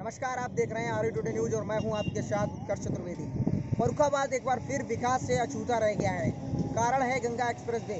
नमस्कार, आप देख रहे हैं आरई टुडे न्यूज़ और मैं हूं आपके साथ उत्कर्ष चतुर्वेदी। फर्रुखाबाद एक बार फिर विकास से अछूता रह गया है। कारण है गंगा एक्सप्रेस वे।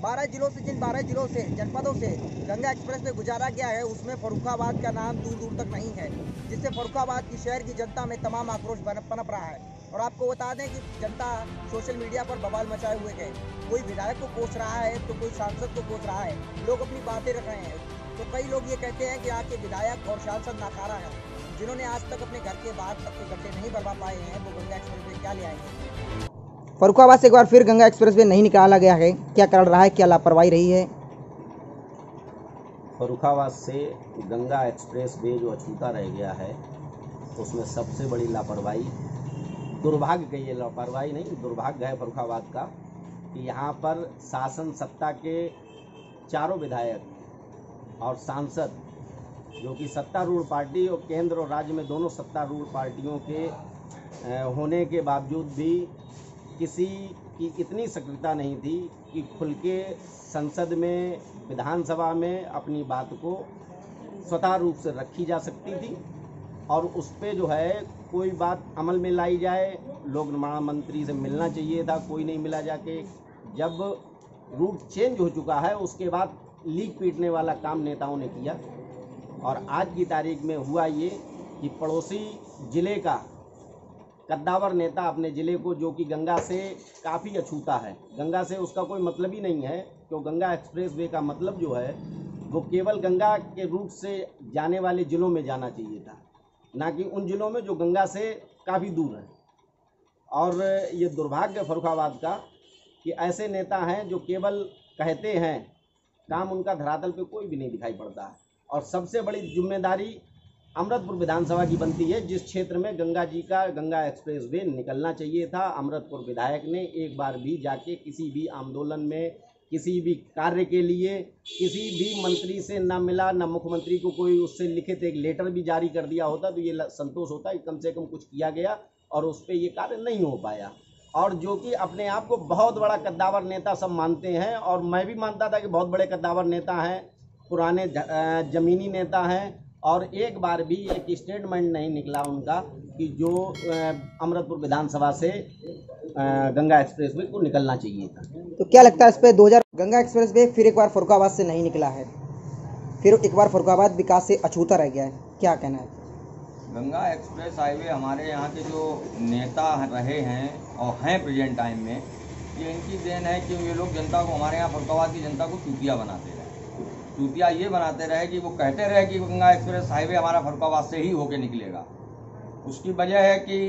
12 जिलों से जनपदों से गंगा एक्सप्रेस वे गुजारा गया है, उसमें फर्रुखाबाद का नाम दूर दूर तक नहीं है, जिससे फर्रुखाबाद की शहर की जनता में तमाम आक्रोश पनप रहा है। और आपको बता दें कि जनता सोशल मीडिया पर बवाल मचाए हुए है। कोई विधायक को कोस रहा है तो कोई सांसद को कोस रहा है, लोग अपनी बातें रख रहे हैं। तो कई लोग ये कहते हैं कि आपके विधायक और सांसद नाकारा है, जिन्होंने आज तक अपने घर के बाहर तक के गड्ढे नहीं भरवा पाए हैं, वो गंगा एक्सप्रेस वे क्या ले आएंगे। फर्रुखाबाद से एक बार फिर गंगा एक्सप्रेस वे नहीं निकाला गया है, क्या कारण रहा है, क्या लापरवाही रही है। फर्रुखाबाद से गंगा एक्सप्रेस वे जो अछूता रह गया है, उसमें सबसे बड़ी लापरवाही, दुर्भाग्य कहिए, लापरवाही नहीं दुर्भाग्य है फर्रुखाबाद का कि यहाँ पर शासन सत्ता के चारों विधायक और सांसद, जो कि सत्तारूढ़ पार्टी और केंद्र और राज्य में दोनों सत्तारूढ़ पार्टियों के होने के बावजूद भी किसी की इतनी सक्रियता नहीं थी कि खुल के संसद में, विधानसभा में अपनी बात को स्वतः रूप से रखी जा सकती थी और उस पर जो है कोई बात अमल में लाई जाए। लोक निर्माण मंत्री से मिलना चाहिए था, कोई नहीं मिला जाके। जब रूट चेंज हो चुका है उसके बाद लीक पीटने वाला काम नेताओं ने किया और आज की तारीख में हुआ ये कि पड़ोसी जिले का कद्दावर नेता अपने ज़िले को, जो कि गंगा से काफ़ी अछूता है, गंगा से उसका कोई मतलब ही नहीं है, तो गंगा एक्सप्रेस वे का मतलब जो है वो केवल गंगा के रूट से जाने वाले ज़िलों में जाना चाहिए था, ना कि उन ज़िलों में जो गंगा से काफ़ी दूर है। और ये दुर्भाग्य फर्रुखाबाद का कि ऐसे नेता हैं जो केवल कहते हैं, काम उनका धरातल पे कोई भी नहीं दिखाई पड़ता है। और सबसे बड़ी जिम्मेदारी अमृतपुर विधानसभा की बनती है, जिस क्षेत्र में गंगा जी का गंगा एक्सप्रेस वे निकलना चाहिए था। अमृतपुर विधायक ने एक बार भी जाके किसी भी आंदोलन में, किसी भी कार्य के लिए किसी भी मंत्री से ना मिला, ना मुख्यमंत्री को कोई उससे लिखित एक लेटर भी जारी कर दिया होता तो ये संतोष होता कि कम से कम कुछ किया गया, और उस पर ये कार्य नहीं हो पाया। और जो कि अपने आप को बहुत बड़ा कद्दावर नेता सब मानते हैं, और मैं भी मानता था कि बहुत बड़े कद्दावर नेता हैं, पुराने ज़मीनी नेता हैं, और एक बार भी एक स्टेटमेंट नहीं निकला उनका कि जो अमृतपुर विधानसभा से गंगा एक्सप्रेस वे को निकलना चाहिए था। तो क्या लगता है इस पे 2000 गंगा एक्सप्रेस वे फिर एक बार फर्रुखाबाद से नहीं निकला है, फिर एक बार फर्रुखाबाद विकास से अछूता रह गया है, क्या कहना है। गंगा एक्सप्रेस हाईवे हमारे यहाँ के जो नेता रहे हैं और हैं प्रेजेंट टाइम में, ये इनकी देन है कि ये लोग जनता को, हमारे यहाँ फर्रुखाबाद की जनता को चूतिया बनाते रहे। चूतिया ये बनाते रहे कि वो कहते रहे कि गंगा एक्सप्रेस हाईवे हमारा फर्रुखाबाद से ही होके निकलेगा। उसकी वजह है कि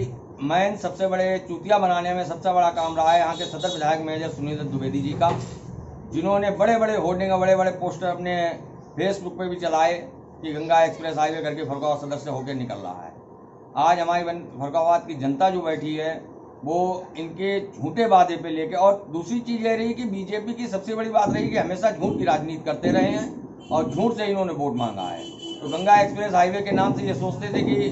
मैन सबसे बड़े चूतिया बनाने में सबसे बड़ा काम रहा है यहाँ के सदर विधायक मेजर सुनील द्विवेदी जी का, जिन्होंने बड़े बड़े होर्डिंग और बड़े बड़े पोस्टर अपने फेसबुक पे भी चलाए कि गंगा एक्सप्रेस हाईवे करके फर्रुखाबाद सदर से होकर निकल रहा है। आज हमारी फर्रुखाबाद की जनता जो बैठी है वो इनके झूठे वादे पे लेके, और दूसरी चीज़ ये रही कि बीजेपी की सबसे बड़ी बात रही कि हमेशा झूठ की राजनीति करते रहे हैं और झूठ से इन्होंने वोट मांगा है। तो गंगा एक्सप्रेस हाईवे के नाम से ये सोचते थे कि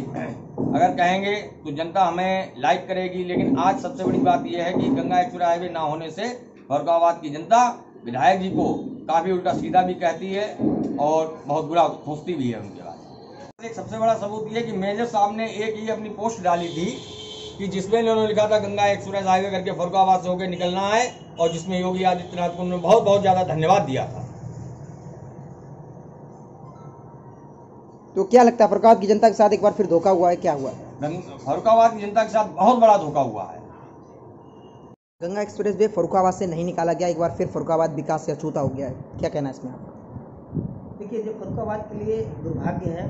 अगर कहेंगे तो जनता हमें लाइक करेगी, लेकिन आज सबसे बड़ी बात यह है कि गंगा एक्सप्रेस हाईवे ना होने से फर्रुखाबाद की जनता विधायक जी को काफ़ी उल्टा सीधा भी कहती है और बहुत बुरा सोचती भी है उनके बाद। एक सबसे बड़ा सबूत ये कि मेजर साहब ने एक ही अपनी पोस्ट डाली थी कि जिसमें उन्होंने लिखा था गंगा एक्सप्रेस हाईवे करके फर्रुखाबाद से होकर निकलना है, और जिसमें योगी आदित्यनाथ को उन्होंने बहुत बहुत ज़्यादा धन्यवाद दिया था। तो क्या लगता है फर्रुखाबाद की जनता के साथ एक बार फिर धोखा हुआ है, क्या हुआ। फर्रुखाबाद की जनता के साथ बहुत बड़ा धोखा हुआ है। गंगा एक्सप्रेस वे फर्रुखाबाद से नहीं निकाला गया, एक बार फिर फर्रुखाबाद विकास से अछूता हो गया है, क्या कहना है इसमें आपका। देखिए, जो फर्रुखाबाद के लिए दुर्भाग्य है,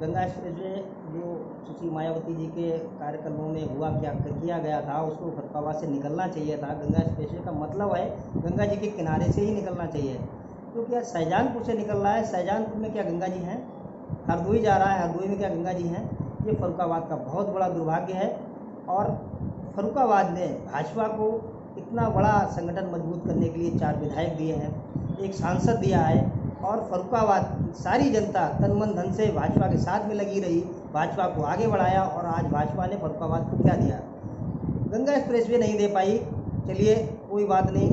गंगा एक्सप्रेस वे जो सुश्री मायावती जी के कार्यक्रमों में हुआ क्या किया गया था, उसको फर्रुखाबाद से निकलना चाहिए था। गंगा एक्सप्रेस वे का मतलब है गंगा जी के किनारे से ही निकलना चाहिए, क्योंकि यार शाहजहानपुर से निकल रहा है, शाहजहानपुर में क्या गंगा जी हैं, हरदोई जा रहा है, हरदोई में क्या गंगा जी हैं। ये फर्रुखाबाद का बहुत बड़ा दुर्भाग्य है। और फर्रुखाबाद ने भाजपा को इतना बड़ा संगठन मजबूत करने के लिए 4 विधायक दिए हैं, 1 सांसद दिया है, और फर्रुखाबाद की सारी जनता तन मन धन से भाजपा के साथ में लगी रही, भाजपा को आगे बढ़ाया, और आज भाजपा ने फर्रुखाबाद को क्या दिया, गंगा एक्सप्रेस वे नहीं दे पाई। चलिए कोई बात नहीं।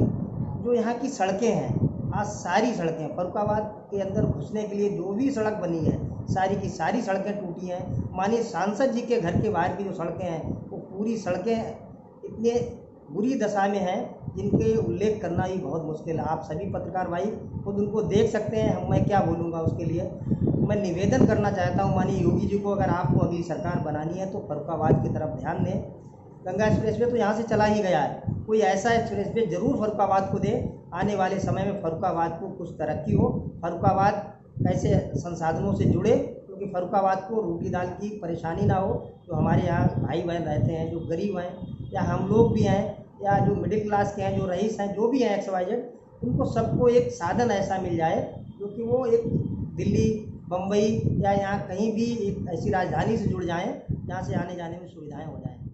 जो यहाँ की सड़कें हैं, आज सारी सड़कें फर्रुखाबाद के अंदर घुसने के लिए जो भी सड़क बनी है, सारी की सारी सड़कें टूटी हैं। माननीय सांसद जी के घर के बाहर की जो सड़कें हैं वो पूरी सड़कें इतने बुरी दशा में हैं जिनके उल्लेख करना ही बहुत मुश्किल है। आप सभी पत्रकार भाई खुद उनको देख सकते हैं, मैं क्या बोलूँगा उसके लिए। मैं निवेदन करना चाहता हूँ माननीय योगी जी को, अगर आपको अगली सरकार बनानी है तो फर्रुखाबाद की तरफ ध्यान दें। गंगा एक्सप्रेसवे तो यहाँ से चला ही गया है, कोई ऐसा एक्सप्रेसवे जरूर फर्रुखाबाद को दे। आने वाले समय में फर्रुखाबाद को कुछ तरक्की हो, फर्रुखाबाद ऐसे संसाधनों से जुड़े, क्योंकि फर्रुखाबाद को रोटी दाल की परेशानी ना हो। जो हमारे यहाँ भाई बहन रहते हैं, जो गरीब हैं या हम लोग भी हैं या जो मिडिल क्लास के हैं, जो रईस हैं, जो भी हैं XYZ, उनको सबको एक साधन ऐसा मिल जाए जो कि वो एक दिल्ली, बम्बई या यहाँ कहीं भी एक ऐसी राजधानी से जुड़ जाएं जहाँ से आने जाने में सुविधाएं हो जाएं।